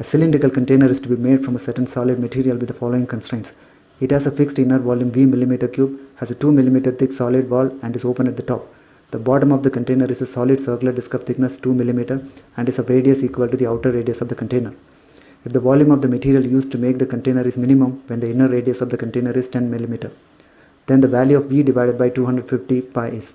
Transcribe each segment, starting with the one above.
A cylindrical container is to be made from a certain solid material with the following constraints. It has a fixed inner volume V mm3, has a 2 mm thick solid wall and is open at the top. The bottom of the container is a solid circular disc of thickness 2 mm and is of radius equal to the outer radius of the container. If the volume of the material used to make the container is minimum when the inner radius of the container is 10 mm, then the value of V divided by 250 pi is.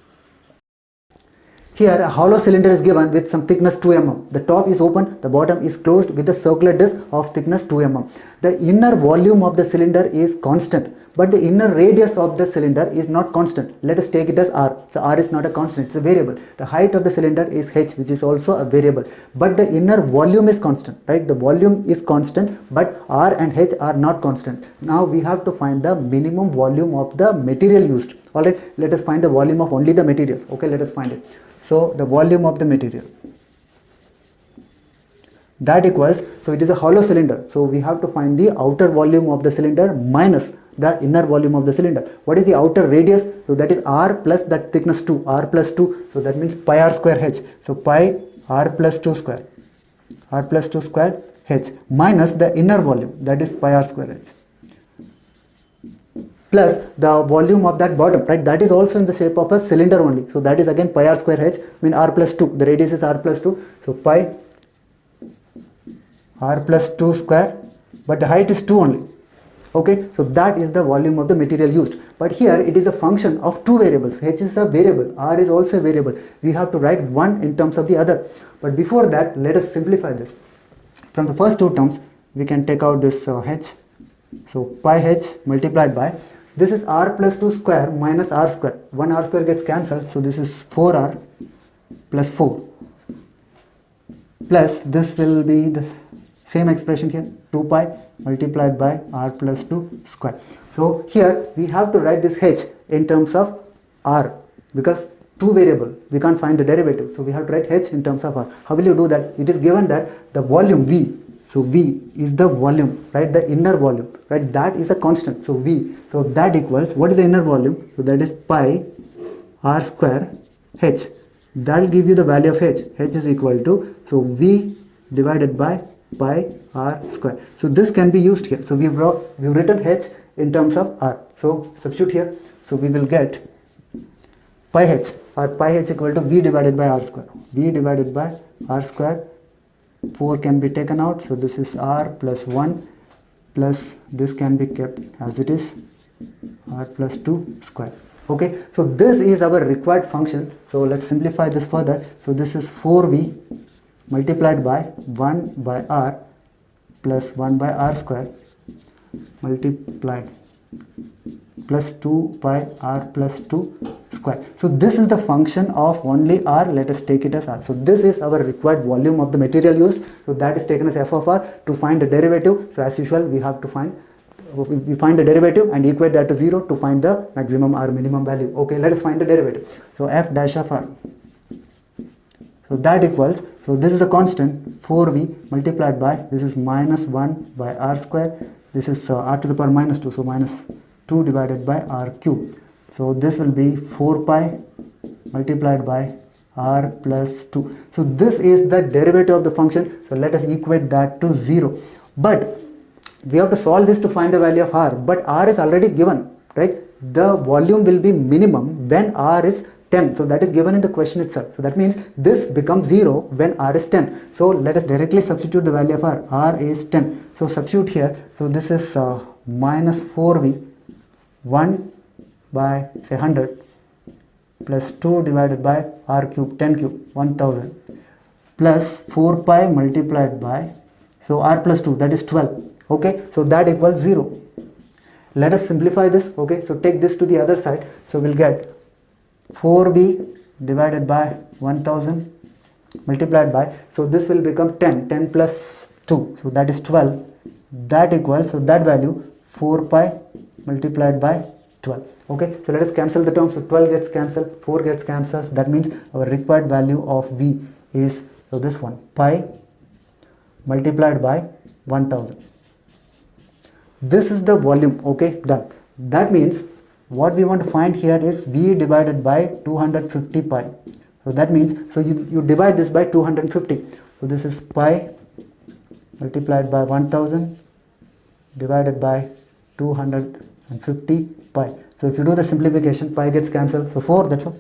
Here a hollow cylinder is given with some thickness 2 mm. The top is open, the bottom is closed with a circular disc of thickness 2 mm. The inner volume of the cylinder is constant, but the inner radius of the cylinder is not constant. Let us take it as R. So R is not a constant, it's a variable. The height of the cylinder is h, which is also a variable, but the inner volume is constant, right? The volume is constant, but R and h are not constant. Now we have to find the minimum volume of the material used. Alright, let us find the volume of only the material. Okay, let us find it. So the volume of the material, that equals, so it is a hollow cylinder, so we have to find the outer volume of the cylinder minus the inner volume of the cylinder. What is the outer radius? So that is R plus that thickness 2, R plus 2, so that means pi R square h. So pi R plus 2 square, R plus 2 square h minus the inner volume, that is pi R square h, plus the volume of that bottom, right? That is also in the shape of a cylinder only. So that is again pi R square h, mean R plus 2, the radius is R plus 2. So pi R plus 2 square, but the height is 2 only. Okay, so that is the volume of the material used. But here it is a function of two variables. H is a variable, R is also a variable. We have to write one in terms of the other. But before that, let us simplify this. From the first two terms, we can take out this h. So pi h multiplied by, this is R plus 2 square minus R square. 1 R square gets cancelled, so this is 4R plus 4. Plus this will be the same expression here, 2 pi multiplied by R plus 2 square. So here we have to write this h in terms of R, because two variable, we can't find the derivative. So we have to write h in terms of R. How will you do that? It is given that the volume V, so V is the volume, right? The inner volume, right? That is a constant. So V, so that equals, what is the inner volume? So that is pi R square h. That will give you the value of h. H is equal to, so V divided by pi R square. So this can be used here. So we've written h in terms of R. So substitute here. So we will get pi h, or pi h equal to V divided by R square. V divided by R square. 4 can be taken out. So this is R plus 1 plus this can be kept as it is, R plus 2 square. Okay, so this is our required function. So let's simplify this further. So this is 4V multiplied by 1 by R plus 1 by R square multiplied plus 2 by R plus 2 square. So this is the function of only R. Let us take it as R. So this is our required volume of the material used. So that is taken as f of R. To find the derivative, so as usual we have to find, we find the derivative and equate that to 0 to find the maximum or minimum value. Okay, let us find the derivative. So f dash of R, so that equals, so this is a constant 4V multiplied by, this is minus 1 by R square, this is R to the power minus 2, so minus 2 divided by R cube. So this will be 4 pi multiplied by R plus 2. So this is the derivative of the function. So let us equate that to 0. But we have to solve this to find the value of R. But R is already given, right? The volume will be minimum when R is 10. So that is given in the question itself. So that means this becomes 0 when R is 10. So let us directly substitute the value of R. R is 10. So substitute here. So this is minus 4V 1 by say 100 plus 2 divided by R cube, 10 cube, 1000 plus 4 pi multiplied by, so R plus 2, that is 12. Okay, so that equals 0. Let us simplify this. Okay, so take this to the other side. So we'll get 4B divided by 1000 multiplied by, so this will become 10, 10 plus 2, so that is 12. That equals, so that value 4 pi multiplied by 12. Okay, so let us cancel the terms. So 12 gets cancelled, 4 gets cancelled. That means our required value of V is, so this one, pi multiplied by 1000. This is the volume. Okay, done. That means what we want to find here is V divided by 250 pi. So that means, so you divide this by 250. So this is pi multiplied by 1000 divided by 250 pi. So if you do the simplification, pi gets cancelled, so 4, that's all.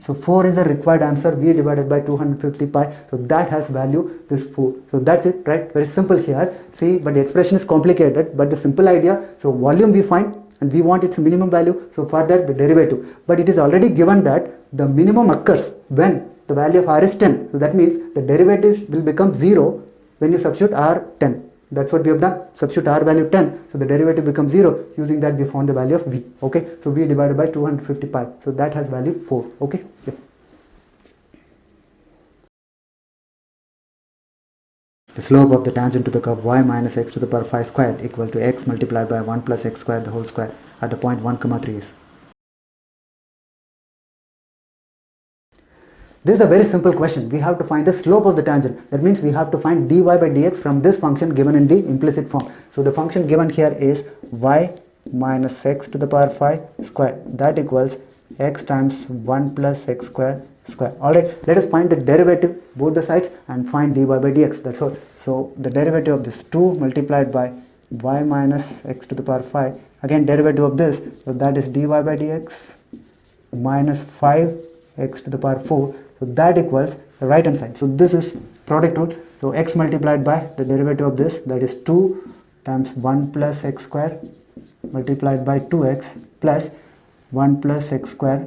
So 4 is the required answer, V divided by 250 pi. So that has value, this 4. So that's it, right? Very simple here. See, but the expression is complicated, but the simple idea, so volume we find and we want its minimum value. So for that the derivative. But it is already given that the minimum occurs when the value of R is 10. So that means the derivative will become 0 when you substitute R 10. That's what we have done. Substitute R value 10. So the derivative becomes 0. Using that we found the value of V. Okay. So V divided by 250 pi. So that has value 4. Okay. Yeah. The slope of the tangent to the curve y minus x to the power 5 squared equal to x multiplied by 1 plus x squared the whole square at the point 1, 3 is. This is a very simple question. We have to find the slope of the tangent. That means we have to find dy by dx from this function given in the implicit form. So the function given here is y minus x to the power 5 squared. That equals x times 1 plus x squared square. Alright, let us find the derivative both the sides and find dy by dx. That's all. So the derivative of this 2 multiplied by y minus x to the power 5. Again derivative of this. So that is dy by dx minus 5x to the power 4. So that equals the right hand side. So this is product rule. So x multiplied by the derivative of this, that is 2 times 1 plus x square multiplied by 2x plus 1 plus x square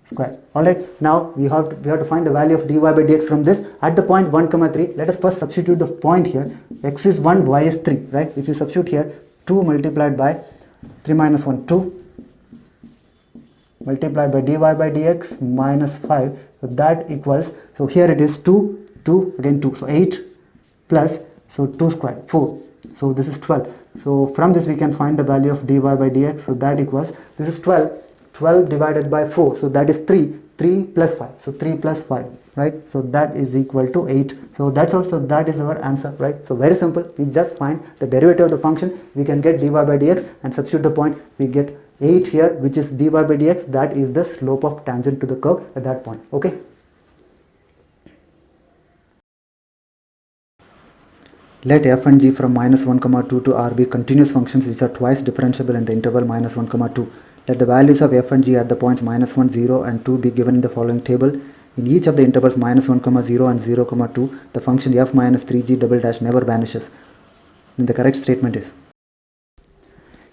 square. Alright, now we have to find the value of dy by dx from this at the point 1, 3. Let us first substitute the point here. X is 1, y is 3, right? If you substitute here 2 multiplied by 3 minus 1, 2 multiplied by dy by dx minus 5, so that equals, so here it is 2, 2, again 2, so 8 plus, so 2 squared, 4, so this is 12. So from this we can find the value of dy by dx, so that equals, this is 12, 12 divided by 4, so that is 3, 3 plus 5, so 3 plus 5, right? So that is equal to 8. So that's also, that is our answer, right? So very simple, we just find the derivative of the function, we can get dy by dx and substitute the point, we get 8 here, which is dy by dx, that is the slope of tangent to the curve at that point. Okay. Let f and g from minus 1, 2 to r be continuous functions which are twice differentiable in the interval minus 1, 2. Let the values of f and g at the points minus 1, 0 and 2 be given in the following table. In each of the intervals minus 1, 0 and 0, 2, the function f minus 3g double dash never vanishes. Then the correct statement is.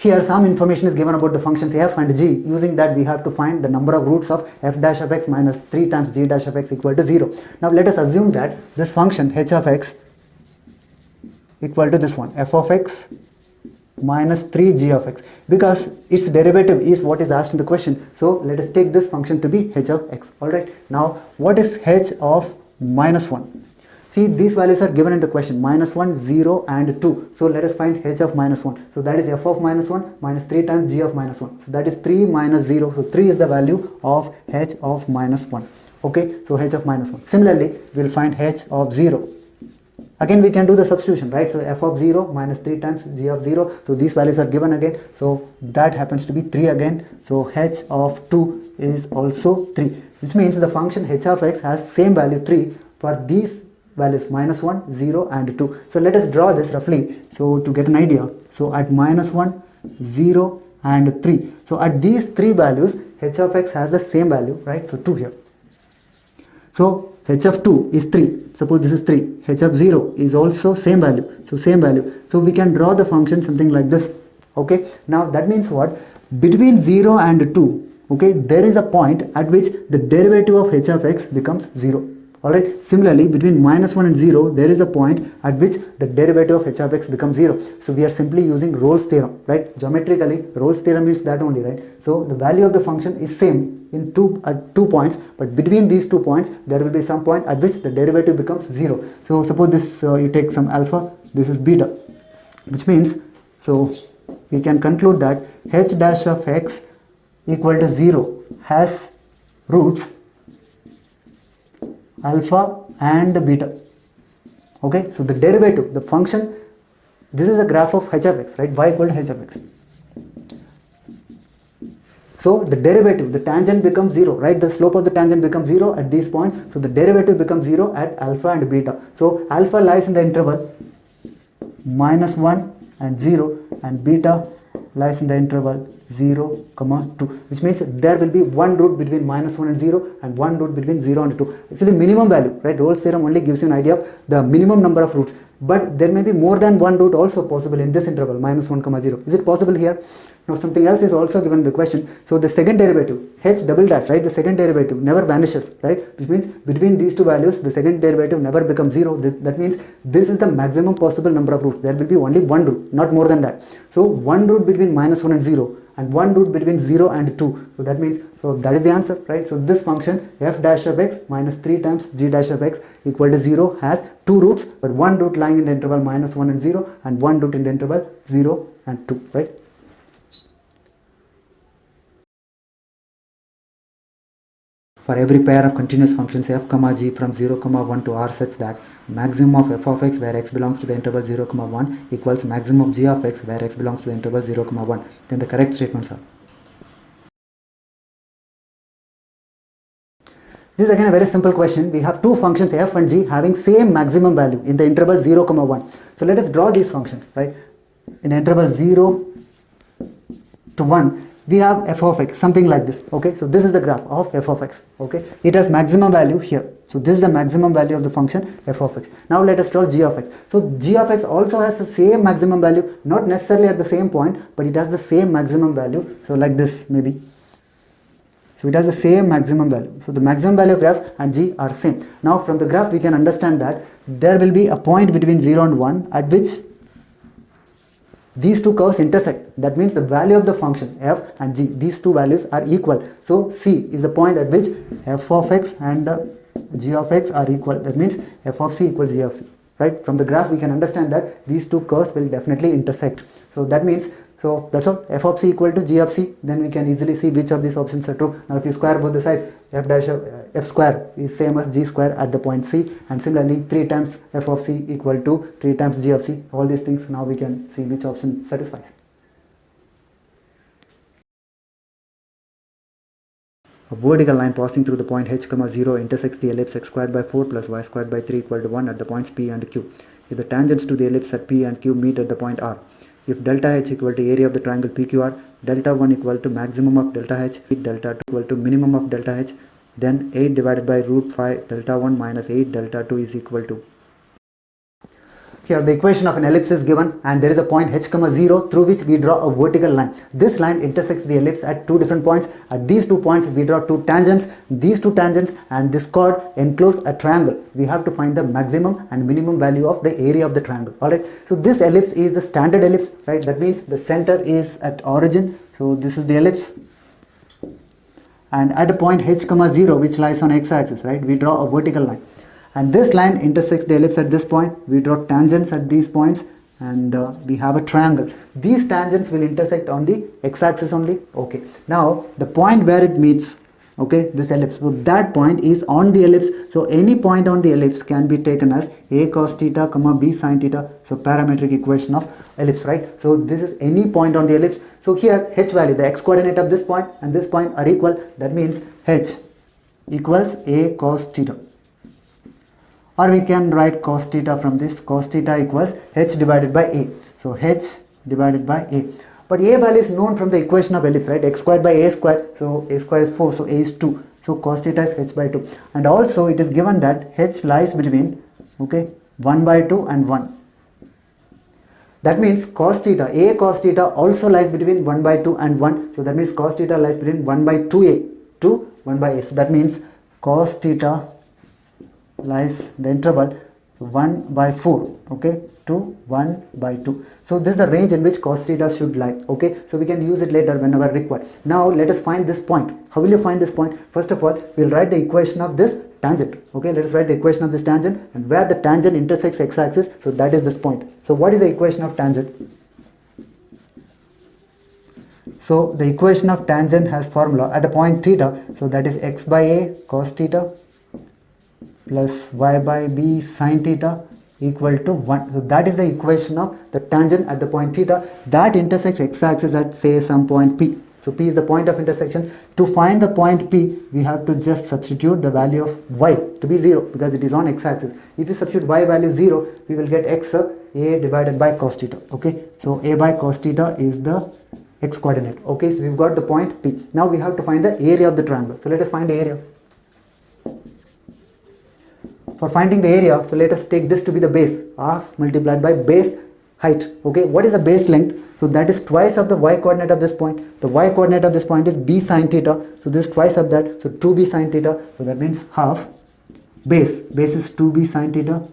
Here some information is given about the functions f and g. Using that we have to find the number of roots of f dash of x minus 3 times g dash of x equal to 0. Now let us assume that this function h of x equal to this one, f of x minus 3g of x, because its derivative is what is asked in the question. So let us take this function to be h of x. Alright, now what is h of minus 1? See, these values are given in the question, minus 1, 0 and 2. So let us find h of minus 1. So that is f of minus 1 minus 3 times g of minus 1. So that is 3 minus 0. So 3 is the value of h of minus 1. Okay, so h of minus 1. Similarly, we will find h of 0. Again we can do the substitution, right? So f of 0 minus 3 times g of 0. So these values are given again. So that happens to be 3 again. So h of 2 is also 3. Which means the function h of x has same value 3 for these values minus 1, 0 and 2. So let us draw this roughly, so to get an idea. So at minus 1, 0 and 3. So at these 3 values h of x has the same value, right? So 2 here. So h of 2 is 3. Suppose this is 3. H of 0 is also same value. So same value. So we can draw the function something like this. Okay. Now that means what? Between 0 and 2, okay, there is a point at which the derivative of h of x becomes 0. Alright, similarly between minus 1 and 0 there is a point at which the derivative of h of x becomes 0. So we are simply using Rolle's theorem, right? Geometrically Rolle's theorem is that only, right? So the value of the function is same in at 2 points, but between these 2 points there will be some point at which the derivative becomes 0. So suppose this you take some alpha, this is beta, which means, so we can conclude that h dash of x equal to 0 has roots alpha and beta. Okay, so the derivative, the function, this is a graph of h of x, right? Y equal to h of x. So the derivative, the tangent becomes 0, right? The slope of the tangent becomes 0 at these points. So the derivative becomes 0 at alpha and beta. So alpha lies in the interval -1 and 0, and beta lies in the interval 0, 2, which means there will be one root between -1 and 0 and one root between 0 and 2. Actually minimum value, right? Rolle's theorem only gives you an idea of the minimum number of roots, but there may be more than one root also possible in this interval -1, 0. Is it possible here? Now something else is also given in the question. So the second derivative, h double dash, right? The second derivative never vanishes, right? Which means between these two values, the second derivative never becomes 0. That means this is the maximum possible number of roots. There will be only one root, not more than that. So one root between -1 and 0, and one root between 0 and 2. So that means, so that is the answer, right? So this function f dash of x minus 3 times g dash of x equal to 0 has two roots, but one root lying in the interval -1 and 0, and one root in the interval 0 and 2, right? For every pair of continuous functions f comma g from 0 comma 1 to r such that maximum of f of x where x belongs to the interval 0 comma 1 equals maximum of g of x where x belongs to the interval 0 comma 1, then the correct statements are. This is again a very simple question. We have two functions f and g having same maximum value in the interval 0 comma 1. So let us draw these functions, right? In the interval 0 to 1, we have f of x, something like this, okay? So this is the graph of f of x, okay? It has maximum value here. So this is the maximum value of the function f of x. Now let us draw g of x. So g of x also has the same maximum value, not necessarily at the same point, but it has the same maximum value. So like this maybe. So it has the same maximum value. So the maximum value of f and g are same. Now from the graph we can understand that there will be a point between 0 and 1 at which these two curves intersect. That means the value of the function f and g, these two values are equal. So C is the point at which f of x and g of x are equal. That means f of c equals g of c, right? From the graph we can understand that these two curves will definitely intersect. So that means, so that's all, f of c equal to g of c. Then we can easily see which of these options are true. Now if you square both the sides, f dash of f square is same as g square at the point c, and similarly 3 times f of c equal to 3 times g of c. All these things, now we can see which option satisfies. A vertical line passing through the point h, 0 intersects the ellipse x squared by 4 plus y squared by 3 equal to 1 at the points p and q. If the tangents to the ellipse at p and q meet at the point r, if delta h equal to area of the triangle PQR, delta 1 equal to maximum of delta h, delta 2 equal to minimum of delta h, then 8 divided by root 5 delta 1 minus 8 delta 2 is equal to. Here the equation of an ellipse is given, and there is a point h, 0 through which we draw a vertical line. This line intersects the ellipse at two different points. At these 2 points we draw two tangents. These two tangents and this chord enclose a triangle. We have to find the maximum and minimum value of the area of the triangle. Alright, so this ellipse is the standard ellipse, right? That means the center is at origin. So this is the ellipse, and at a point h, 0 which lies on x-axis, right, we draw a vertical line. And this line intersects the ellipse at this point. We draw tangents at these points, and we have a triangle. These tangents will intersect on the x-axis only. Okay, now the point where it meets, okay, this ellipse, so that point is on the ellipse. So any point on the ellipse can be taken as a cos theta comma b sin theta. So parametric equation of ellipse, right? So this is any point on the ellipse. So here h value, the x coordinate of this point and this point are equal. That means h equals a cos theta. Or we can write cos theta from this. Cos theta equals h divided by a. So h divided by a. But a value is known from the equation of ellipse, right? X squared by a squared. So a squared is 4. So a is 2. So cos theta is h by 2. And also it is given that h lies between, okay, 1 by 2 and 1. That means cos theta, a cos theta also lies between 1 by 2 and 1. So that means cos theta lies between 1 by 2a to 1 by a. So that means cos theta lies the interval 1 by 4, okay, to 1 by 2. So this is the range in which cos theta should lie, okay. So we can use it later whenever required. Now let us find this point. How will you find this point? First of all, we will write the equation of this tangent, okay. Let us write the equation of this tangent, and where the tangent intersects x-axis, so that is this point. So what is the equation of tangent? So the equation of tangent has formula at a point theta, so that is x by a cos theta plus y by b sin theta equal to 1. So that is the equation of the tangent at the point theta that intersects x-axis at say some point p. So P is the point of intersection. To find the point P, we have to just substitute the value of y to be 0 because it is on x-axis. If you substitute y value 0, we will get x a divided by cos theta. Okay, so a by cos theta is the x coordinate. Okay, so we've got the point P. Now we have to find the area of the triangle. So let us find the area. For finding the area, so let us take this to be the base, half multiplied by base height. Okay, what is the base length? So that is twice of the y coordinate of this point. The y coordinate of this point is b sine theta. So this is twice of that. So 2b sine theta. So that means half base. Base is 2b sine theta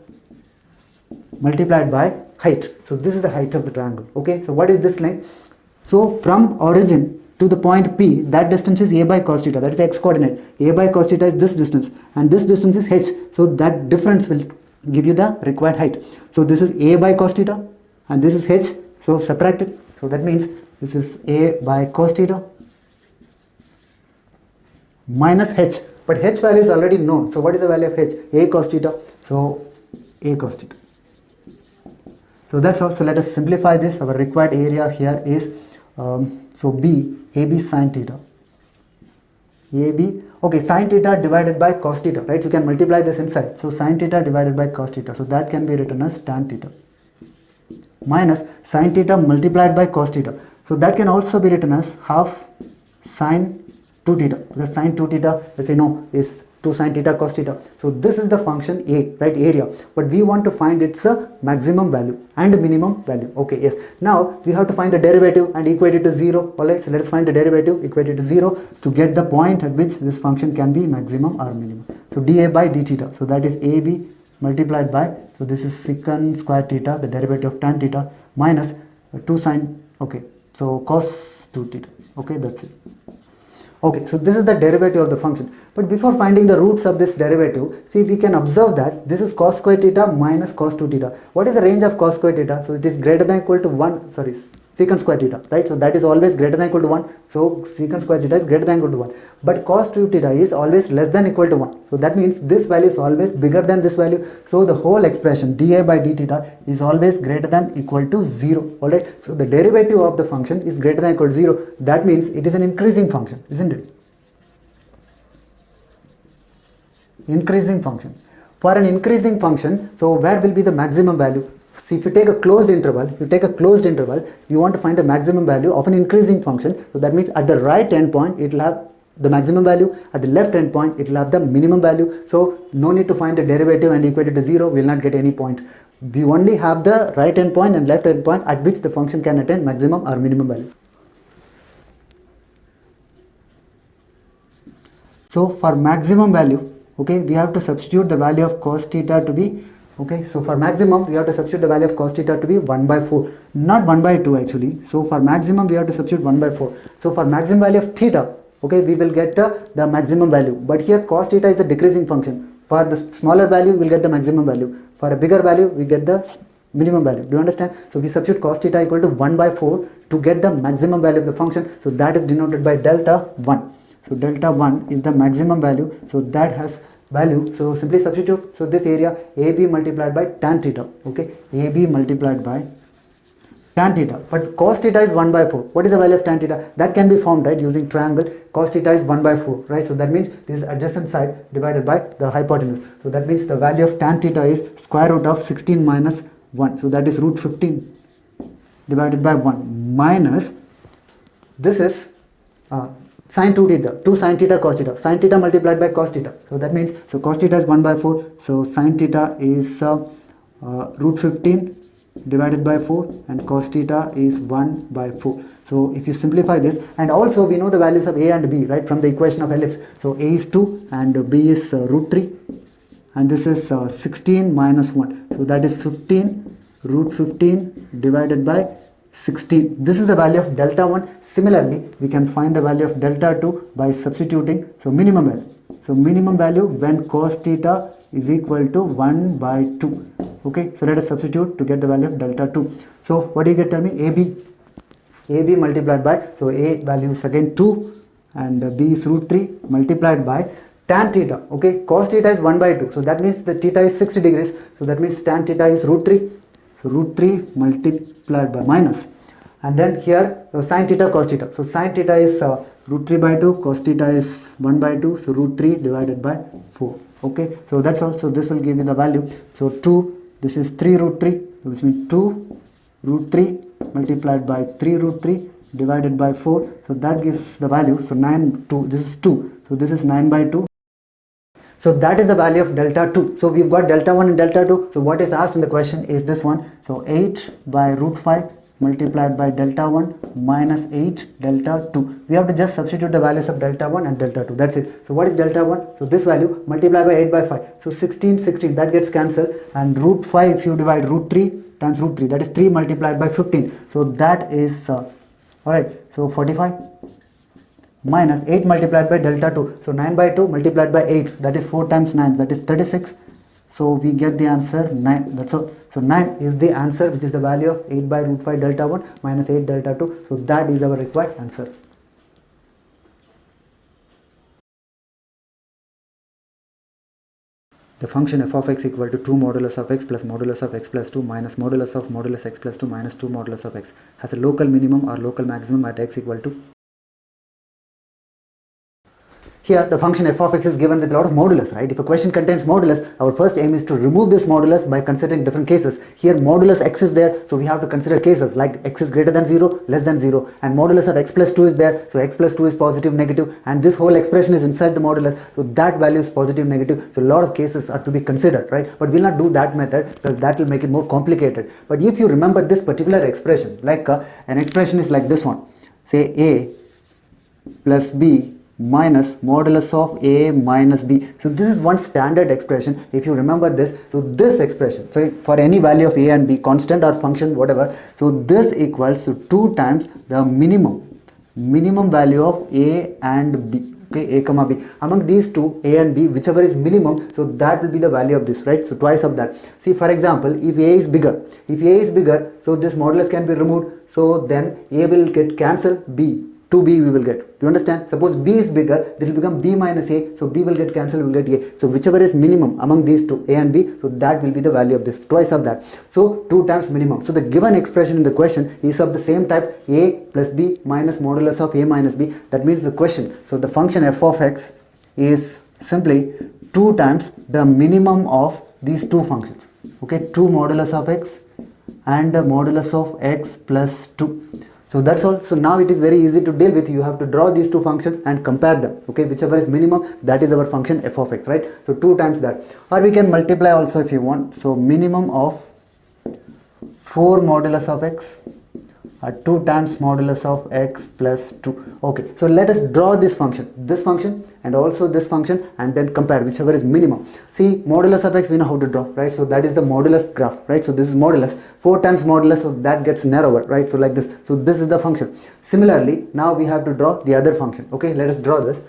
multiplied by height. So this is the height of the triangle. Okay, so what is this length? So from origin to the point P, that distance is a by cos theta, that is x coordinate. A by cos theta is this distance and this distance is h. So that difference will give you the required height. So this is a by cos theta and this is h. So subtract it. So that means this is a by cos theta minus h. But h value is already known. So what is the value of h? A cos theta. So a cos theta. So that's all. So let us simplify this. Our required area here is so AB sine theta. AB, okay, sine theta divided by cos theta, right? You can multiply this inside. So sine theta divided by cos theta. So that can be written as tan theta minus sine theta multiplied by cos theta. So that can also be written as half sine 2 theta, because sine 2 theta, as you know, is 2 sine theta cos theta. So this is the function A, right, area. But we want to find its maximum value and minimum value. Okay, yes. Now we have to find the derivative and equate it to 0. Alright, so let us find the derivative, equate it to 0 to get the point at which this function can be maximum or minimum. So dA by d theta. So that is AB multiplied by, so this is secant square theta, the derivative of tan theta, minus 2 sine, okay, so cos 2 theta. Okay, that's it. Okay, so this is the derivative of the function. But before finding the roots of this derivative, see, we can observe that this is cos square theta minus cos 2 theta. What is the range of cos square theta? So it is greater than or equal to 1, sorry, secant square theta, right? So that is always greater than or equal to 1. So secant square theta is greater than or equal to 1. But cos 2 theta is always less than or equal to 1. So that means this value is always bigger than this value. So the whole expression dA by d theta is always greater than or equal to 0. Alright, so the derivative of the function is greater than or equal to 0. That means it is an increasing function, isn't it? Increasing function. For an increasing function, so where will be the maximum value? See, if you take a closed interval, you want to find the maximum value of an increasing function. So that means at the right endpoint, it will have the maximum value. At the left endpoint, it will have the minimum value. So no need to find the derivative and equate it to 0. We will not get any point. We only have the right endpoint and left endpoint at which the function can attain maximum or minimum value. So for maximum value, okay, we have to substitute the value of cos theta to be, okay, so for maximum we have to substitute the value of cos theta to be 1 by 4, not 1 by 2 actually. So for maximum we have to substitute 1 by 4. So for maximum value of theta, okay, we will get the maximum value. But here cos theta is a decreasing function. For the smaller value we will get the maximum value. For a bigger value we get the minimum value. Do you understand? So we substitute cos theta equal to 1 by 4 to get the maximum value of the function. So that is denoted by delta 1. So delta 1 is the maximum value. So that has value. So simply substitute. So this area AB multiplied by tan theta. Okay, AB multiplied by tan theta. But cos theta is 1 by 4. What is the value of tan theta? That can be found, right, using triangle. Cos theta is 1 by 4, right? So that means this is adjacent side divided by the hypotenuse. So that means the value of tan theta is square root of 16 minus 1. So that is root 15 divided by 1 minus, this is sin 2 theta, 2 sin theta cos theta, sin theta multiplied by cos theta. So that means, so cos theta is 1 by 4, so sin theta is root 15 divided by 4 and cos theta is 1 by 4. So if you simplify this, and also we know the values of a and b, right, from the equation of ellipse. So a is 2 and b is root 3 and this is 16 minus 1. So that is 15 root 15 divided by 16. This is the value of delta 1. Similarly, we can find the value of delta 2 by substituting, so minimum value. So minimum value when cos theta is equal to 1 by 2. Okay, so let us substitute to get the value of delta 2. So what do you get? Tell me. AB multiplied by, so A value is again 2 and B is root 3 multiplied by tan theta. Okay, cos theta is 1 by 2. So that means the theta is 60 degrees. So that means tan theta is root 3. So root 3 multiplied by minus, And then here sin theta cos theta. So sin theta is root 3 by 2, cos theta is 1 by 2, so root 3 divided by 4. Okay, so that's all. So this will give me the value. So 2, this is 3 root 3, so which means 2 root 3 multiplied by 3 root 3 divided by 4. So that gives the value. So 9, 2, this is 2. So this is 9 by 2. So that is the value of delta 2. So we've got delta 1 and delta 2. So what is asked in the question is this one. So 8 by root 5 multiplied by delta 1 minus 8 delta 2. We have to just substitute the values of delta 1 and delta 2. That's it. So what is delta 1? So this value multiplied by 8 by 5. So 16, 16, that gets cancelled. And root 5, if you divide root 3 times root 3, that is 3 multiplied by 15. So that is, alright, so 45 minus 8 multiplied by delta 2. So 9 by 2 multiplied by 8, that is 4 times 9, that is 36. So we get the answer 9. That's all. So 9 is the answer, which is the value of 8 by root 5 delta 1 minus 8 delta 2. So that is our required answer. The function f of x equal to 2 modulus of x plus modulus of x plus 2 minus modulus of modulus x plus 2 minus 2 modulus of x has a local minimum or local maximum at x equal to. Here the function f of x is given with a lot of modulus, right? If a question contains modulus, our first aim is to remove this modulus by considering different cases. Here modulus x is there, so we have to consider cases like x is greater than 0, less than 0, and modulus of x plus 2 is there, so x plus 2 is positive, negative, and this whole expression is inside the modulus, so that value is positive, negative. So a lot of cases are to be considered, right? But we'll not do that method because that will make it more complicated. But if you remember this particular expression, like an expression is like this one, say a plus b minus modulus of a minus b. So this is one standard expression. If you remember this, so this expression, so for any value of a and b, constant or function, whatever, so this equals to 2 times the minimum value of a and b. Okay, a comma b. Among these two, a and b, whichever is minimum, so that will be the value of this, right? So twice of that. See, for example, if a is bigger, so this modulus can be removed, so then a will get cancelled, b, 2b we will get. Do you understand? Suppose b is bigger, this will become b minus a, so b will get cancelled, we will get a. So whichever is minimum among these two, a and b, so that will be the value of this, twice of that. So 2 times minimum. So the given expression in the question is of the same type, a plus b minus modulus of a minus b. That means the question. So the function f of x is simply 2 times the minimum of these two functions. Okay, 2 modulus of x and the modulus of x plus 2. So that's all. So now it is very easy to deal with. You have to draw these two functions and compare them. Okay, whichever is minimum, that is our function f of x, right? So 2 times that. Or we can multiply also if you want. So minimum of 4 modulus of x or 2 times modulus of x plus 2. Okay, so let us draw this function and also this function, and then compare whichever is minimum. See, modulus of x we know how to draw, right? So that is the modulus graph, right? So this is modulus, 4 times modulus, so that gets narrower, right? So like this. So this is the function. Similarly, now we have to draw the other function. Okay, let us draw this.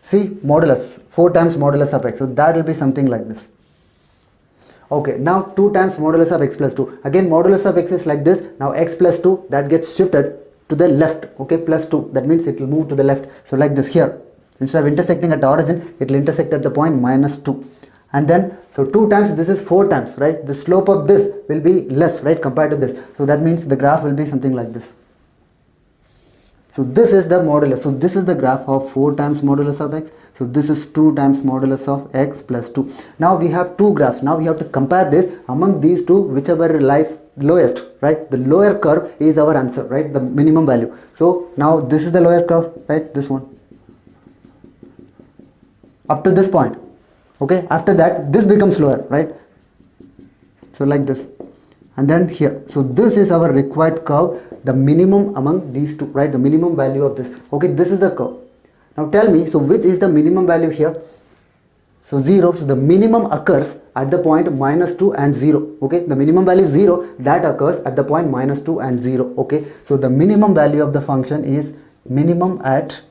See, modulus, 4 times modulus of x, so that will be something like this. Okay, now 2 times modulus of x plus 2. Again, modulus of x is like this. Now x plus 2, that gets shifted to the left. Okay, plus 2, that means it will move to the left. So like this here. Instead of intersecting at the origin, it will intersect at the point minus 2. And then, so 2 times, this is 4 times, right? The slope of this will be less, right, compared to this. So that means the graph will be something like this. So this is the modulus. So this is the graph of 4 times modulus of x. So this is 2 times modulus of x plus 2. Now we have two graphs. Now we have to compare this among these two, whichever lies lowest, right? The lower curve is our answer, right? The minimum value. So now this is the lower curve, right? This one. Up to this point. Okay, after that this becomes lower, right? So like this. And then here. So this is our required curve, the minimum among these two, right? The minimum value of this. Okay, this is the curve. Now tell me, so which is the minimum value here? So 0. So the minimum occurs at the point minus 2 and 0. Okay, the minimum value is 0. That occurs at the point minus 2 and 0. Okay, so the minimum value of the function is minimum at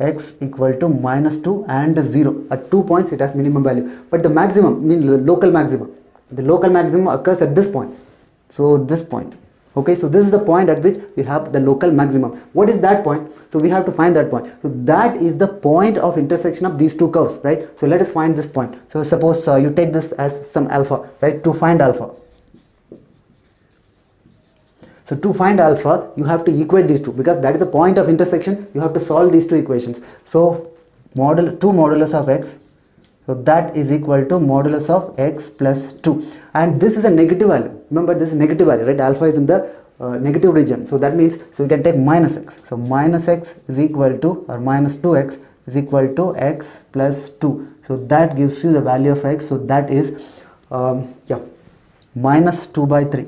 x equal to minus 2 and 0. At 2 points it has minimum value. But the maximum, means the local maximum. The local maximum occurs at this point. So this point. Okay, so this is the point at which we have the local maximum. What is that point? So we have to find that point. So that is the point of intersection of these two curves, right? So let us find this point. So suppose you take this as some alpha, right? To find alpha. So to find alpha, you have to equate these two, because that is the point of intersection. You have to solve these two equations. So 2 modulus of x, so that is equal to modulus of x plus 2, and this is a negative value. Remember, this is negative value, right? Alpha is in the negative region, so that means, so we can take minus x. So minus x is equal to, or minus 2x is equal to x plus 2. So that gives you the value of x. So that is minus 2 by 3.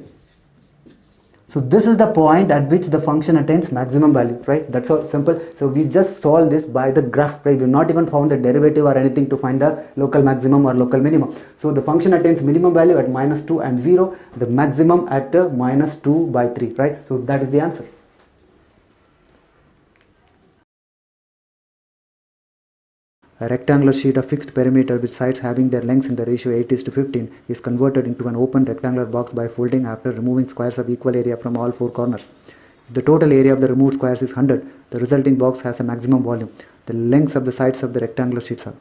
So this is the point at which the function attains maximum value, right? That's all simple. So we just solve this by the graph, right? We've not even found the derivative or anything to find the local maximum or local minimum. So the function attains minimum value at minus 2 and 0, the maximum at minus 2 by 3, right? So that is the answer. A rectangular sheet of fixed perimeter with sides having their lengths in the ratio 8:15 is converted into an open rectangular box by folding after removing squares of equal area from all 4 corners. If the total area of the removed squares is 100, the resulting box has a maximum volume. The lengths of the sides of the rectangular sheets are.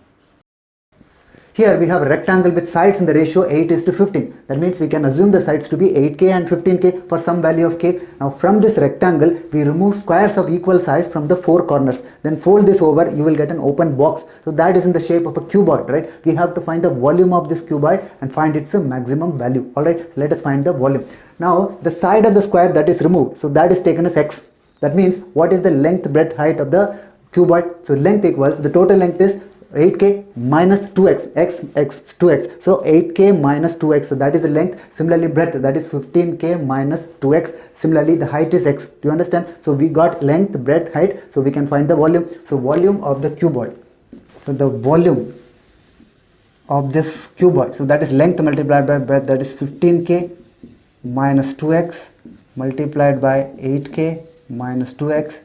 Here we have a rectangle with sides in the ratio 8:15. That means we can assume the sides to be 8k and 15k for some value of k. Now from this rectangle, we remove squares of equal size from the 4 corners. Then fold this over, you will get an open box. So that is in the shape of a cuboid, right? We have to find the volume of this cuboid and find its maximum value. Alright, let us find the volume. Now the side of the square that is removed, so that is taken as x. That means what is the length, breadth, height of the cuboid? So length equals, the total length is 8k minus 2x, x 2x, so 8k minus 2x, so that is the length. Similarly breadth, that is 15k minus 2x. Similarly the height is x. Do you understand? So we got length, breadth, height, so we can find the volume. So volume of the cuboid, so the volume of this cuboid, so that is length multiplied by breadth, that is 15k minus 2x multiplied by 8k minus 2x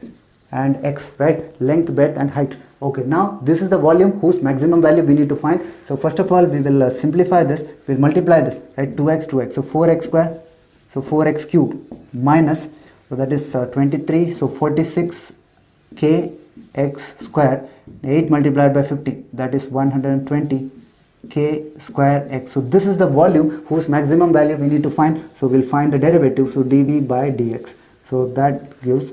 and x, right? Length, breadth and height. Okay, now this is the volume whose maximum value we need to find. So first of all, we will simplify this. We'll multiply this, right? 2x, so 4x square, so 4x cube minus, so that is 23, so 46k x square, 8 multiplied by 50, that is 120 k square x. So this is the volume whose maximum value we need to find. So we'll find the derivative, so dv by dx. So that gives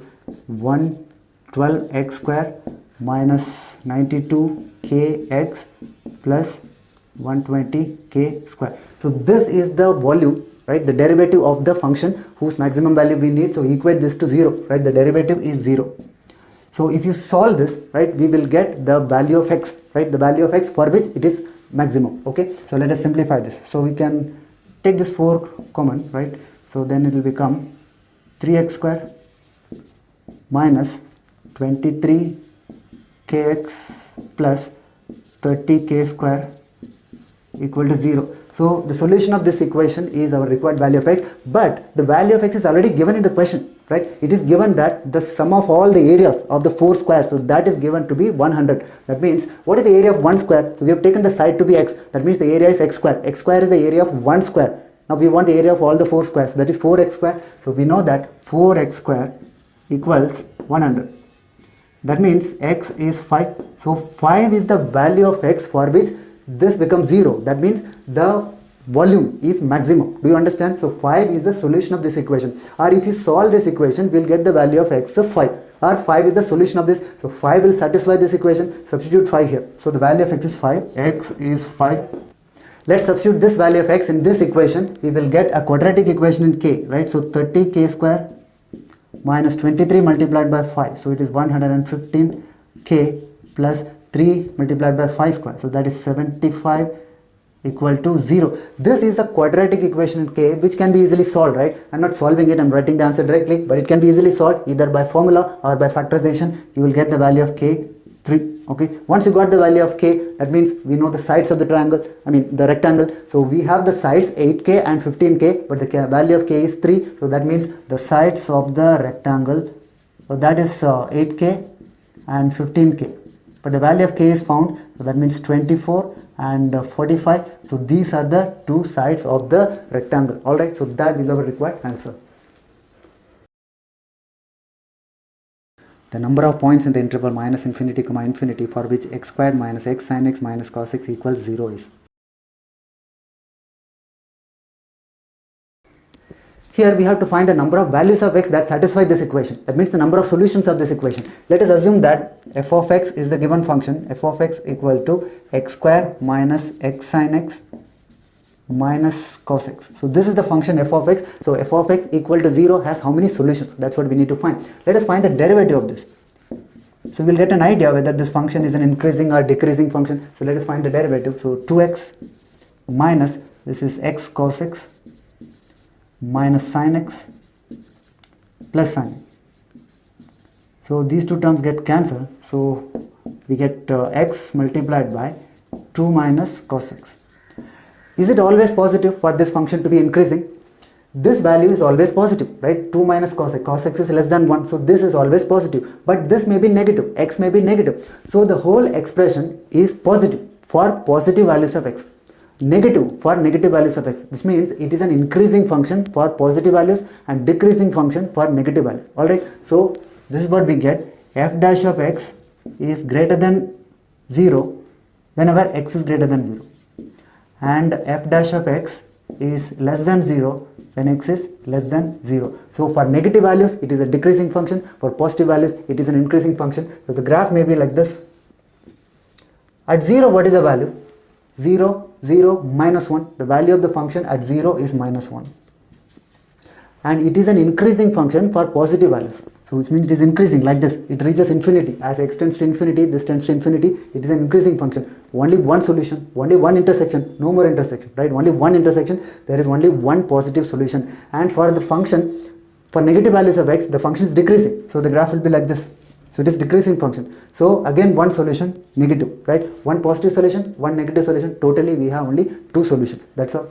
112x square minus 92kx plus 120k square. So this is the volume, right? The derivative of the function whose maximum value we need. So equate this to 0, right? The derivative is 0. So if you solve this, right, we will get the value of x, right? The value of x for which it is maximum. Okay, so let us simplify this. So we can take this 4 common, right? So then it will become 3x square minus 23kx plus 30k square equal to 0. So the solution of this equation is our required value of x, but the value of x is already given in the question, right? It is given that the sum of all the areas of the 4 squares, so that is given to be 100. That means what is the area of 1 square? So we have taken the side to be x. That means the area is x square. X square is the area of 1 square. Now we want the area of all the 4 squares, that is 4x square. So we know that 4x square equals 100. That means x is 5. So 5 is the value of x for which this becomes 0. That means the volume is maximum. Do you understand? So 5 is the solution of this equation. Or if you solve this equation, we'll get the value of x of 5. Or 5 is the solution of this. So 5 will satisfy this equation. Substitute 5 here. So the value of x is 5. X is 5. Let's substitute this value of x in this equation. We will get a quadratic equation in k, right? So 30k square minus 23 multiplied by 5. So it is 115k plus 3 multiplied by 5 square. So that is 75 equal to 0. This is a quadratic equation in k which can be easily solved, right? I'm not solving it, I'm writing the answer directly, but it can be easily solved either by formula or by factorization. You will get the value of k 3. Okay, once you got the value of k, that means we know the sides of the triangle, the rectangle. So we have the sides 8k and 15k, but the value of k is 3. So that means the sides of the rectangle, so that is 8k and 15k, but the value of k is found. So that means 24 and 45. So these are the two sides of the rectangle. Alright, so that is our required answer. The number of points in the interval minus infinity comma infinity for which x squared minus x sin x minus cos x equals 0 is. Here we have to find the number of values of x that satisfy this equation. That means the number of solutions of this equation. Let us assume that f of x is the given function, f of x equal to x square minus x sin x minus cos x. So this is the function f of x. So f of x equal to 0 has how many solutions? That's what we need to find. Let us find the derivative of this. So we'll get an idea whether this function is an increasing or decreasing function. So let us find the derivative. So 2x minus, this is x cos x minus sin x plus sin x. So these two terms get cancelled. So we get x multiplied by 2 minus cos x. Is it always positive for this function to be increasing? This value is always positive, right? 2 minus cos x. Cos x is less than 1. So this is always positive. But this may be negative. X may be negative. So the whole expression is positive for positive values of x. Negative for negative values of x, which means it is an increasing function for positive values and decreasing function for negative values. Alright, so this is what we get. F dash of x is greater than 0 whenever x is greater than 0, and f dash of x is less than 0 when x is less than 0. So for negative values it is a decreasing function, for positive values it is an increasing function. So the graph may be like this. At 0, what is the value? 0, 0, minus 1. The value of the function at 0 is minus 1. And it is an increasing function for positive values. So which means it is increasing like this. It reaches infinity. As x tends to infinity, this tends to infinity. It is an increasing function. Only one solution, only one intersection, no more intersection, right? Only one intersection, there is only one positive solution. And for the function, for negative values of x, the function is decreasing. So the graph will be like this. So it is decreasing function. So again one solution, negative, right? One positive solution, one negative solution. Totally we have only two solutions. That's all.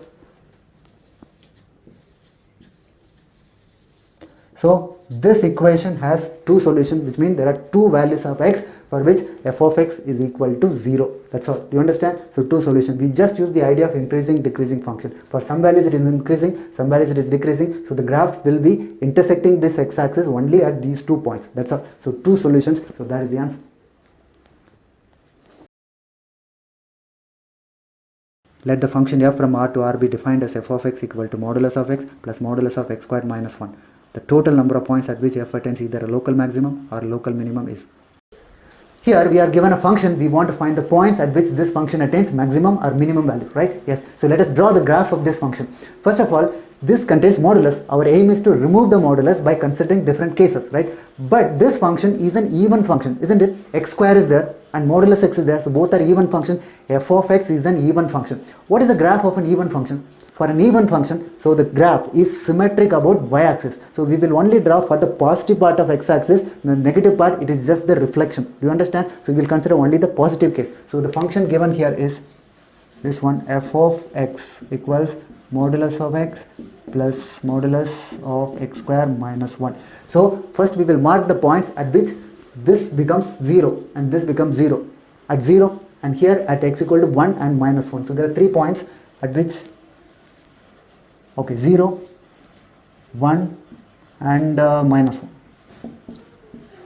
So this equation has two solutions, which means there are two values of x for which f of x is equal to 0. That's all. Do you understand? So two solutions. We just use the idea of increasing, decreasing function. For some values it is increasing, some values it is decreasing. So the graph will be intersecting this x-axis only at these 2 points. That's all. So two solutions. So that is the answer. Let the function f from R to R be defined as f of x equal to modulus of x plus modulus of x squared minus 1. The total number of points at which f attains either a local maximum or a local minimum is. Here we are given a function, we want to find the points at which this function attains maximum or minimum value, right? Yes. So let us draw the graph of this function. First of all, this contains modulus. Our aim is to remove the modulus by considering different cases, right? But this function is an even function, isn't it? X square is there and modulus x is there. So both are even function. F of x is an even function. What is the graph of an even function? For an even function, so the graph is symmetric about y-axis. So we will only draw for the positive part of x-axis, the negative part it is just the reflection. Do you understand? So we will consider only the positive case. So the function given here is this one, f of x equals modulus of x plus modulus of x square minus 1. So first we will mark the points at which this becomes 0 and this becomes 0. At 0 and here at x equal to 1 and minus 1. So there are 3 points at which 0, 1 and minus 1.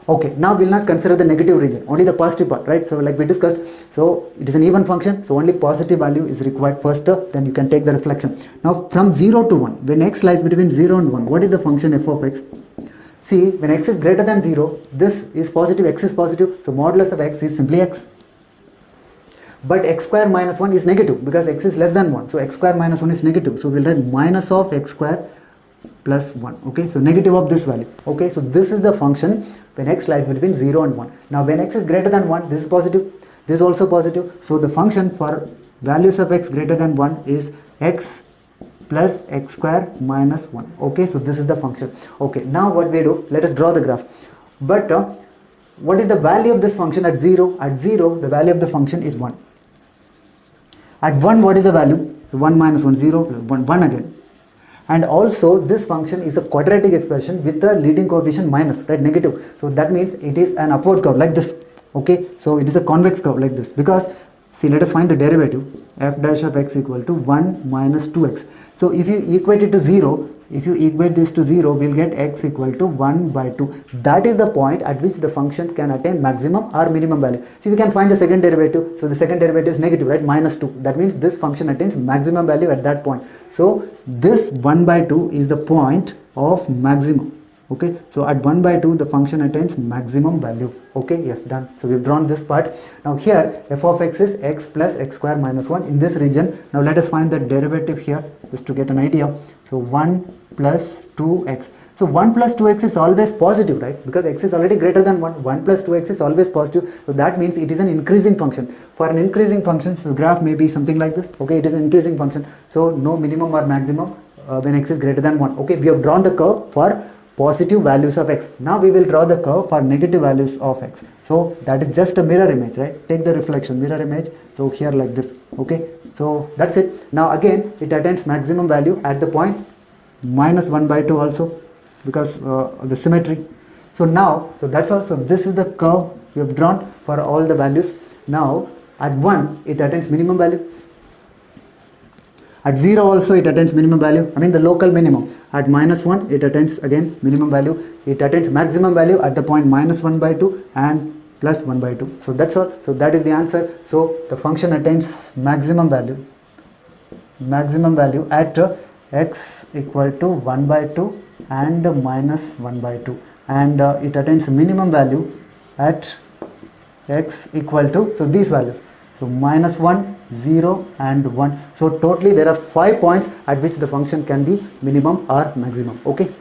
Okay, now we will not consider the negative region, only the positive part, right? So like we discussed, so it is an even function, so only positive value is required first, then you can take the reflection. Now from 0 to 1, when x lies between 0 and 1, what is the function f of x? See, when x is greater than 0, this is positive, x is positive, so modulus of x is simply x. But x square minus 1 is negative because x is less than 1. So x square minus 1 is negative. So we will write minus of x square plus 1. Okay, so negative of this value. Okay, so this is the function when x lies between 0 and 1. Now when x is greater than 1, this is positive. This is also positive. So the function for values of x greater than 1 is x plus x square minus 1. Okay, so this is the function. Okay, now what we do, let us draw the graph. But what is the value of this function at 0? At 0, the value of the function is 1. At 1, what is the value? So 1 minus 1, 0, plus 1, 1 again. And also this function is a quadratic expression with the leading coefficient minus, right, negative. So that means it is an upward curve like this. Okay, so it is a convex curve like this because see, let us find the derivative. F dash of x equal to 1 minus 2x. So if you equate it to 0, if you equate this to 0, we'll get x equal to 1 by 2. That is the point at which the function can attain maximum or minimum value. See, we can find the second derivative. So the second derivative is negative, right? Minus 2. That means this function attains maximum value at that point. So this 1 by 2 is the point of maximum. Okay, so at 1 by 2 the function attains maximum value. Okay, yes, done. So we've drawn this part. Now here f of x is x plus x square minus 1 in this region. Now let us find the derivative here just to get an idea. So 1 plus 2x. So 1 plus 2x is always positive, right? Because x is already greater than 1. 1 plus 2x is always positive. So that means it is an increasing function. For an increasing function, so the graph may be something like this. Okay, it is an increasing function. So no minimum or maximum when x is greater than 1. Okay, we have drawn the curve for positive values of x. Now we will draw the curve for negative values of x. So that is just a mirror image, right? Take the reflection, mirror image. So here like this. Okay, so that's it. Now again it attains maximum value at the point minus 1 by 2 also, because of the symmetry. So now, so that's all. So this is the curve we have drawn for all the values. Now at 1 it attains minimum value. At 0 also it attains minimum value, I mean the local minimum. At minus 1 it attains again minimum value. It attains maximum value at the point minus 1 by 2 and plus 1 by 2. So that's all. So that is the answer. So the function attains maximum value at x equal to 1 by 2 and minus 1 by 2, and it attains minimum value at x equal to, so these values, so minus 1, 0 and 1. So totally there are 5 points at which the function can be minimum or maximum. Okay.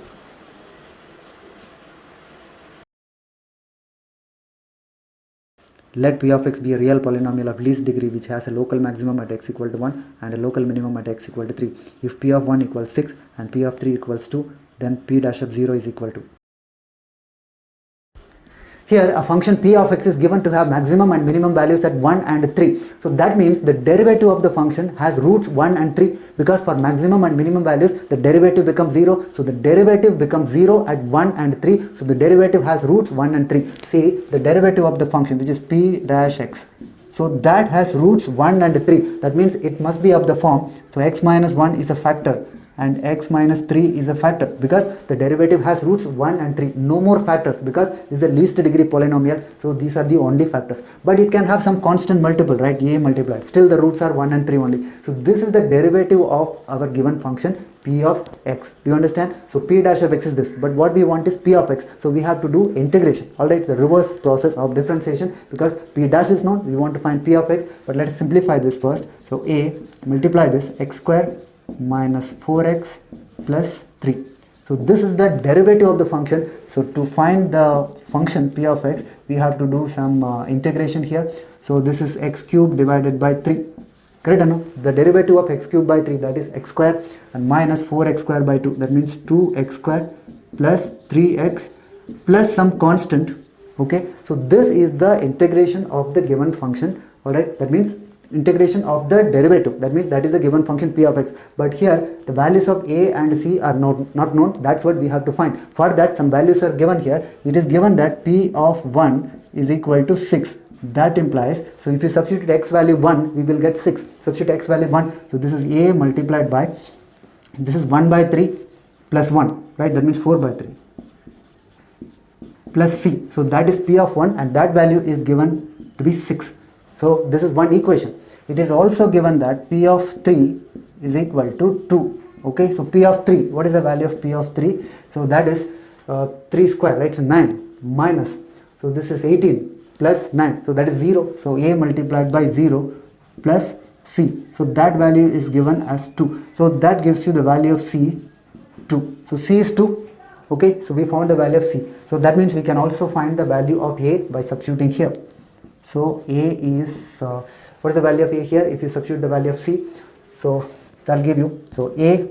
Let p of x be a real polynomial of least degree which has a local maximum at x equal to 1 and a local minimum at x equal to 3. If p of 1 equals 6 and p of 3 equals 2, then p dash of 0 is equal to. Here a function p of x is given to have maximum and minimum values at 1 and 3. So that means the derivative of the function has roots 1 and 3, because for maximum and minimum values the derivative becomes 0. So the derivative becomes 0 at 1 and 3. So the derivative has roots 1 and 3. See, the derivative of the function which is p dash x. So that has roots 1 and 3. That means it must be of the form. So x minus 1 is a factor and x minus 3 is a factor, because the derivative has roots 1 and 3. No more factors, because this is a least degree polynomial. So these are the only factors. But it can have some constant multiple, right? A multiplied. Still the roots are 1 and 3 only. So this is the derivative of our given function p of x. Do you understand? So p dash of x is this, but what we want is p of x. So we have to do integration. Alright, the reverse process of differentiation, because p dash is known, we want to find p of x. But let's simplify this first. So a multiply this x square minus 4x plus 3. So this is the derivative of the function. So to find the function p of x, we have to do some integration here. So this is x cubed divided by 3. Correct? No? The derivative of x cubed by 3, that is x square, and minus 4x square by 2, that means 2x square plus 3x plus some constant. Okay, so this is the integration of the given function. Alright, that means integration of the derivative, that means that is the given function p of x. But here the values of a and c are not known. That's what we have to find. For that some values are given here. It is given that p of 1 is equal to 6. That implies, so if you substitute x value 1, we will get 6. Substitute x value 1, so this is a multiplied by, this is 1 by 3 plus 1, right? That means 4 by 3 plus c. So that is p of 1, and that value is given to be 6. So this is one equation. It is also given that p of 3 is equal to 2. Okay, so p of 3, what is the value of p of 3? So that is 3 square, right? So 9 minus, so this is 18 plus 9, so that is 0. So a multiplied by 0 plus c. So that value is given as 2. So that gives you the value of c, 2. So c is 2. Okay, so we found the value of c. So that means we can also find the value of a by substituting here. So a is, what is the value of a here? If you substitute the value of c, so that will give you, so a,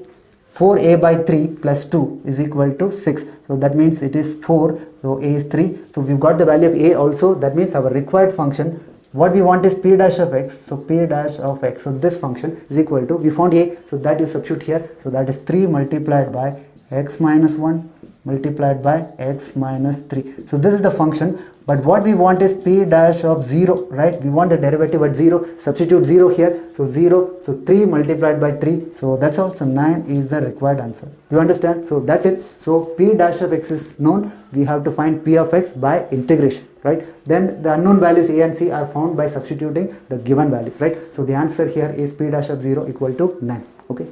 4a by 3 plus 2 is equal to 6. So that means it is 4, so a is 3. So we've got the value of a also. That means our required function, what we want is p dash of x. So p dash of x, so this function is equal to, we found a, so that you substitute here. So that is 3 multiplied by x minus 1 multiplied by x minus 3. So this is the function, but what we want is p dash of 0, right? We want the derivative at 0, substitute 0 here, so 0, so 3 multiplied by 3, so that's all. So 9 is the required answer. You understand? So that's it. So p dash of x is known, we have to find p of x by integration, right? Then the unknown values a and c are found by substituting the given values, right? So the answer here is p dash of 0 equal to 9, okay?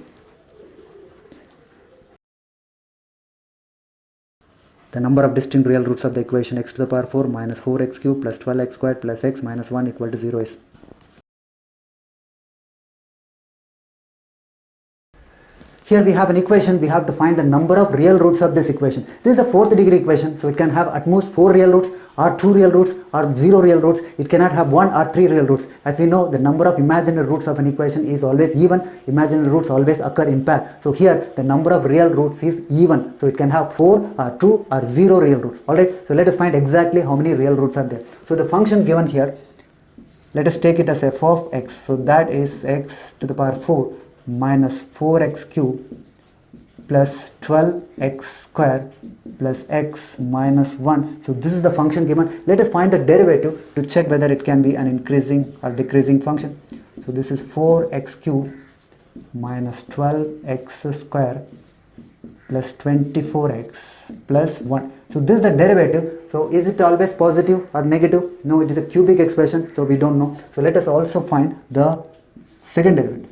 The number of distinct real roots of the equation x to the power 4 minus 4x cubed plus 12x squared plus x minus 1 equal to 0 is. Here we have an equation, we have to find the number of real roots of this equation. This is a fourth degree equation, so it can have at most 4 real roots or 2 real roots or 0 real roots. It cannot have 1 or 3 real roots. As we know, the number of imaginary roots of an equation is always even. Imaginary roots always occur in pair. So here the number of real roots is even. So it can have 4 or 2 or 0 real roots. Alright, so let us find exactly how many real roots are there. So the function given here, let us take it as f of x. So that is x to the power 4 minus 4x cubed plus 12x square plus x minus 1. So this is the function given. Let us find the derivative to check whether it can be an increasing or decreasing function. So this is 4x cubed minus 12x square plus 24x plus 1. So this is the derivative. So is it always positive or negative? No, it is a cubic expression, so we don't know. So let us also find the second derivative.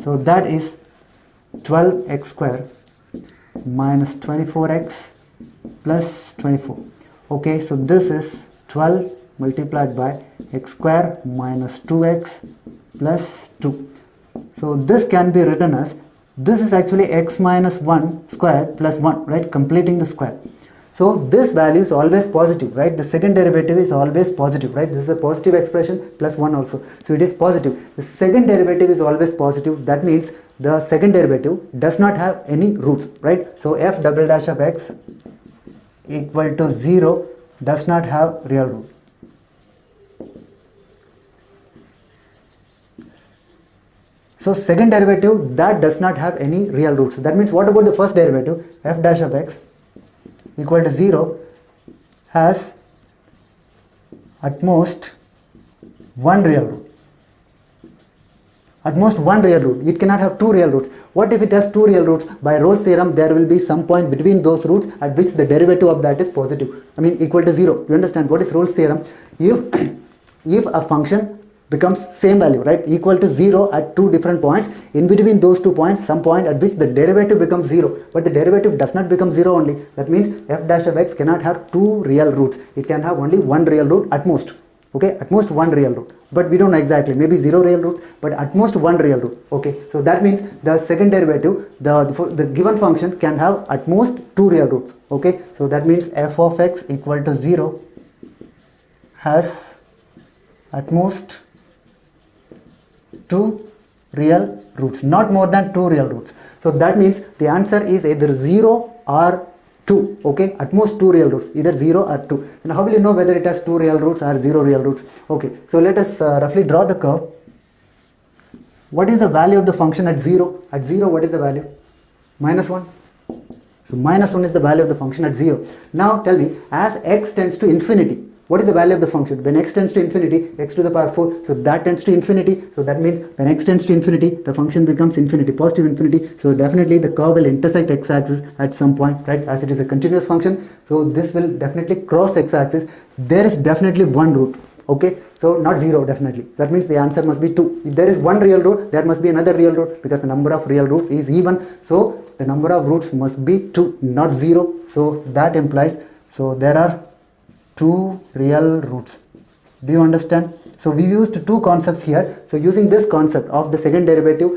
So that is 12x square minus 24x plus 24. Okay, so this is 12 multiplied by x square minus 2x plus 2. So this can be written as, this is actually x minus 1 squared plus 1, right, completing the square. So this value is always positive, right? The second derivative is always positive, right? This is a positive expression plus 1 also. So it is positive. The second derivative is always positive. That means the second derivative does not have any roots, right? So f double dash of x equal to 0 does not have real root. So second derivative, that does not have any real roots. That means what about the first derivative? F dash of x equal to 0 has at most one real root. At most one real root. It cannot have two real roots. What if it has two real roots? By Rolle's theorem, there will be some point between those roots at which the derivative of that is positive. I mean equal to 0. You understand what is Rolle's theorem? If a function becomes same value, right, equal to 0 at two different points, in between those 2 points, some point at which the derivative becomes 0, but the derivative does not become 0 only. That means f dash of x cannot have two real roots. It can have only one real root at most. Okay, at most one real root, but we don't know exactly, maybe 0 real roots, but at most one real root. Okay, so that means the second derivative, the given function can have at most two real roots. Okay, so that means f of x equal to 0 has at most two real roots, not more than two real roots. So that means the answer is either 0 or 2. Okay, at most two real roots, either 0 or 2. And how will you know whether it has two real roots or 0 real roots? Okay, so let us roughly draw the curve. What is the value of the function at 0? At 0, what is the value? Minus 1. So minus 1 is the value of the function at 0. Now tell me, as x tends to infinity, what is the value of the function? When x tends to infinity, x to the power 4, so that tends to infinity. So that means when x tends to infinity, the function becomes infinity, positive infinity. So definitely the curve will intersect x-axis at some point, right, as it is a continuous function. So this will definitely cross x-axis. There is definitely one root. Okay, so not 0 definitely. That means the answer must be 2. If there is one real root, there must be another real root, because the number of real roots is even. So the number of roots must be 2, not 0. So that implies, so there are two real roots. Do you understand? So we used two concepts here. So using this concept of the second derivative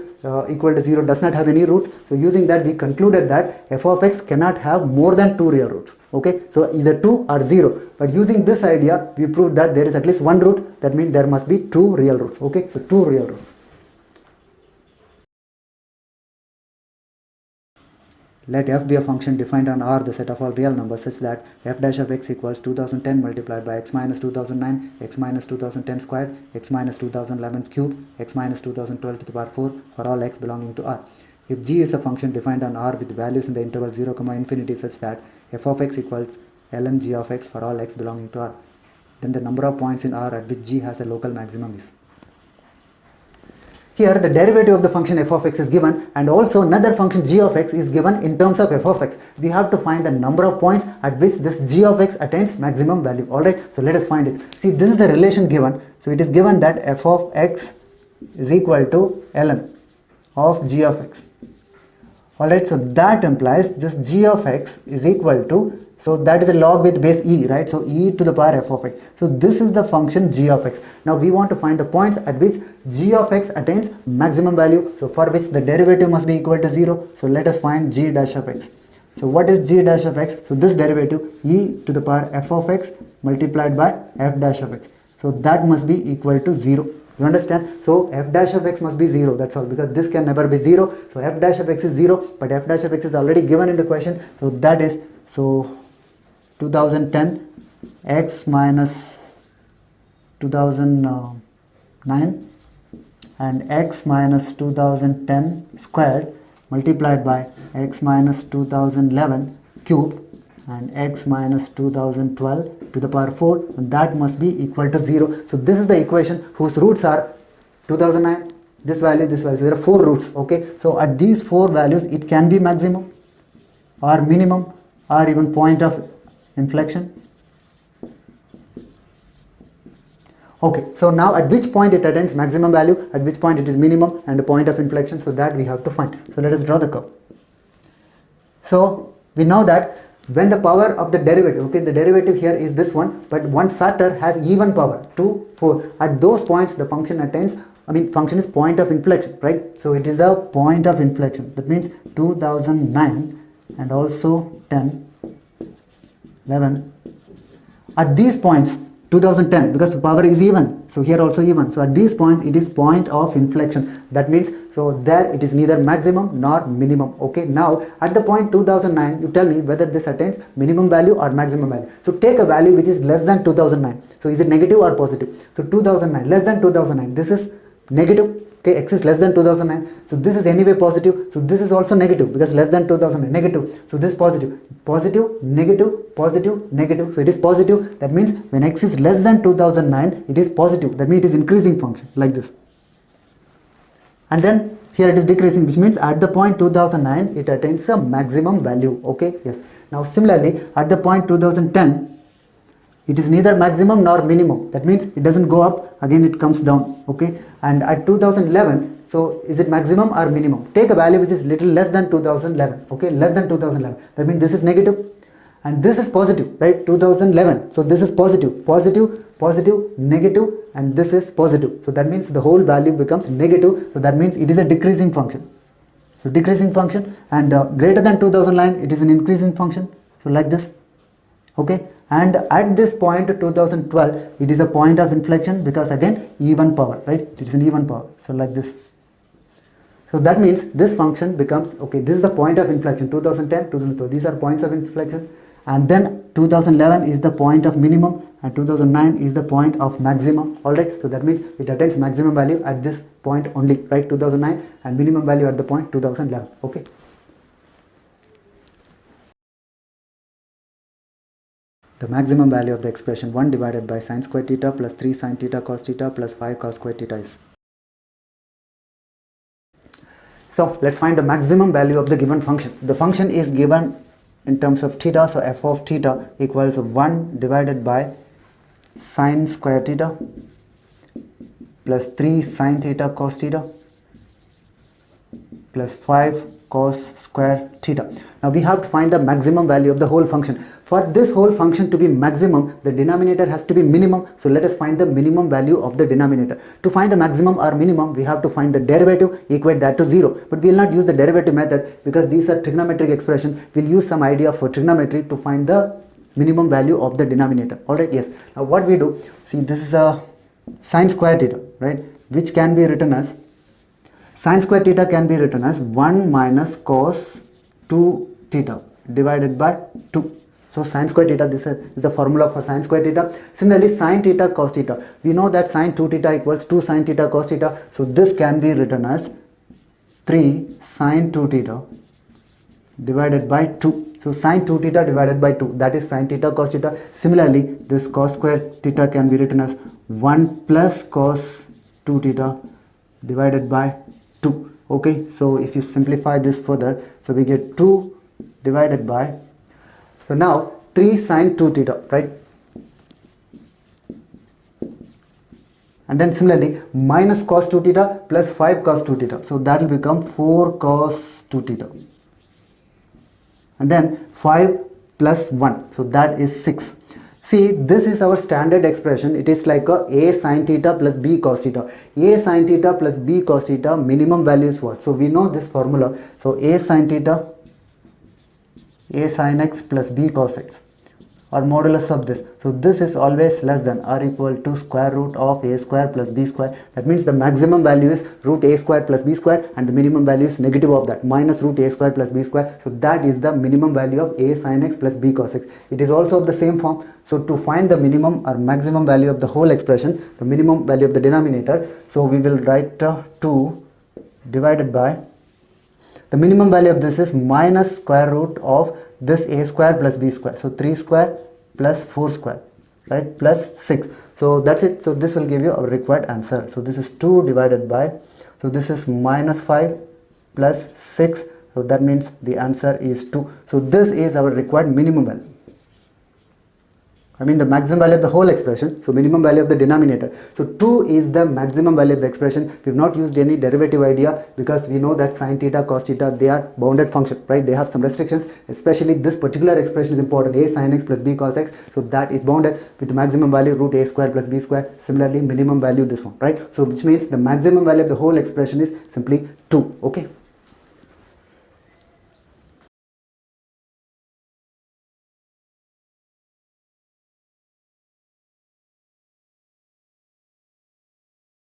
equal to 0 does not have any roots. So using that, we concluded that f of x cannot have more than two real roots. Okay, so either 2 or 0. But using this idea, we proved that there is at least one root. That means there must be two real roots. Okay, so two real roots. Let f be a function defined on R, the set of all real numbers, such that f dash of x equals 2010 multiplied by x minus 2009, x minus 2010 squared, x minus 2011 cubed, x minus 2012 to the power 4 for all x belonging to R. if g is a function defined on R with values in the interval 0, infinity such that f of x equals ln g of x for all x belonging to R, then the number of points in R at which g has a local maximum is. Here the derivative of the function f of x is given, and also another function g of x is given in terms of f of x. We have to find the number of points at which this g of x attains maximum value. Alright, so let us find it. See, this is the relation given. So it is given that f of x is equal to ln of g of x. Alright, so that implies this g of x is equal to, so that is a log with base e, right? So e to the power f of x. So this is the function g of x. Now we want to find the points at which g of x attains maximum value, so for which the derivative must be equal to 0. So let us find g dash of x. So what is g dash of x? So this derivative e to the power f of x multiplied by f dash of x. So that must be equal to 0. You understand? So f dash of x must be 0, that's all, because this can never be 0. So f dash of x is 0, but f dash of x is already given in the question. So that is, so 2010 x minus 2009 and x minus 2010 squared multiplied by x minus 2011 cubed and x minus 2012 to the power 4, and that must be equal to 0. So this is the equation whose roots are 2009, this value, this value. So there are 4 roots, okay. So at these 4 values it can be maximum or minimum or even point of inflection. Okay, so now at which point it attains maximum value, at which point it is minimum, and the point of inflection, so that we have to find. So let us draw the curve. So we know that when the power of the derivative, okay, the derivative here is this one, but one factor has even power, 2, 4. At those points the function attains, function is point of inflection, right? So it is a point of inflection. That means 2009 and also 10, 11. At these points, 2010, because the power is even, so here also even. So at these points it is point of inflection. That means, so there it is neither maximum nor minimum. Okay, now at the point 2009, you tell me whether this attains minimum value or maximum value. So take a value which is less than 2009. So is it negative or positive? So 2009, less than 2009, this is negative. Okay, x is less than 2009, so this is anyway positive, so this is also negative because less than 2009, negative, so this is positive, positive, negative, positive, negative, so it is positive. That means when x is less than 2009, it is positive, that means it is increasing function like this. And then here it is decreasing, which means at the point 2009 it attains a maximum value. Okay, yes. Now similarly at the point 2010 it is neither maximum nor minimum. That means it doesn't go up, again it comes down. Okay, and at 2011, so is it maximum or minimum? Take a value which is little less than 2011. Okay, less than 2011. That means this is negative and this is positive, right? 2011. So this is positive, positive, positive, negative, and this is positive. So that means the whole value becomes negative. So that means it is a decreasing function. So decreasing function, and greater than 2009, it is an increasing function. So like this. Okay, and at this point 2012 it is a point of inflection because again even power, right? It is an even power, so like this. So that means this function becomes, okay, this is the point of inflection, 2010, 2012, these are points of inflection, and then 2011 is the point of minimum and 2009 is the point of maximum. Alright, so that means it attains maximum value at this point only, right? 2009, and minimum value at the point 2011. Okay. The maximum value of the expression 1 divided by sin square theta plus 3 sin theta cos theta plus 5 cos square theta is. So let's find the maximum value of the given function. The function is given in terms of theta, so f of theta equals 1 divided by sin square theta plus 3 sin theta cos theta plus 5 cos square theta. Now we have to find the maximum value of the whole function. For this whole function to be maximum, the denominator has to be minimum. So let us find the minimum value of the denominator. To find the maximum or minimum, we have to find the derivative, equate that to 0. But we will not use the derivative method because these are trigonometric expressions. We will use some idea for trigonometry to find the minimum value of the denominator. Alright, yes. Now what we do, see, this is a sin square theta, right? Which can be written as, sin square theta can be written as 1 minus cos 2 theta divided by 2. So sin square theta, this is the formula for sin square theta. Similarly, sin theta cos theta, we know that sin 2 theta equals 2 sin theta cos theta. So this can be written as 3 sine 2 theta divided by 2. So sine 2 theta divided by 2, that is sine theta cos theta. Similarly, this cos square theta can be written as 1 plus cos 2 theta divided by 2. Okay, so if you simplify this further, so we get 2 divided by, so now 3 sine 2 theta, right? And then similarly minus cos 2 theta plus 5 cos 2 theta, so that will become 4 cos 2 theta. And then 5 plus 1, so that is 6. See, this is our standard expression. It is like a sin theta plus b cos theta. A sin theta plus b cos theta, minimum value is what? So we know this formula. So a sin theta, a sin x plus b cos x, or modulus of this. So this is always less than or equal to square root of a square plus b square. That means the maximum value is root a square plus b square, and the minimum value is negative of that, minus root a square plus b square. So that is the minimum value of a sin x plus b cos x. It is also of the same form. So to find the minimum or maximum value of the whole expression, the minimum value of the denominator, so we will write 2 divided by, the minimum value of this is minus square root of this a square plus b square. So 3 square plus 4 square, right, plus 6. So that's it. So this will give you our required answer. So this is 2 divided by, so this is minus 5 plus 6. So that means the answer is 2. So this is our required minimum value. I mean the maximum value of the whole expression, so minimum value of the denominator. So 2 is the maximum value of the expression. We have not used any derivative idea because we know that sin theta, cos theta, they are bounded function, right? They have some restrictions, especially this particular expression is important, a sin x plus b cos x. So that is bounded with the maximum value root a square plus b square. Similarly, minimum value this one, right? So which means the maximum value of the whole expression is simply 2, okay?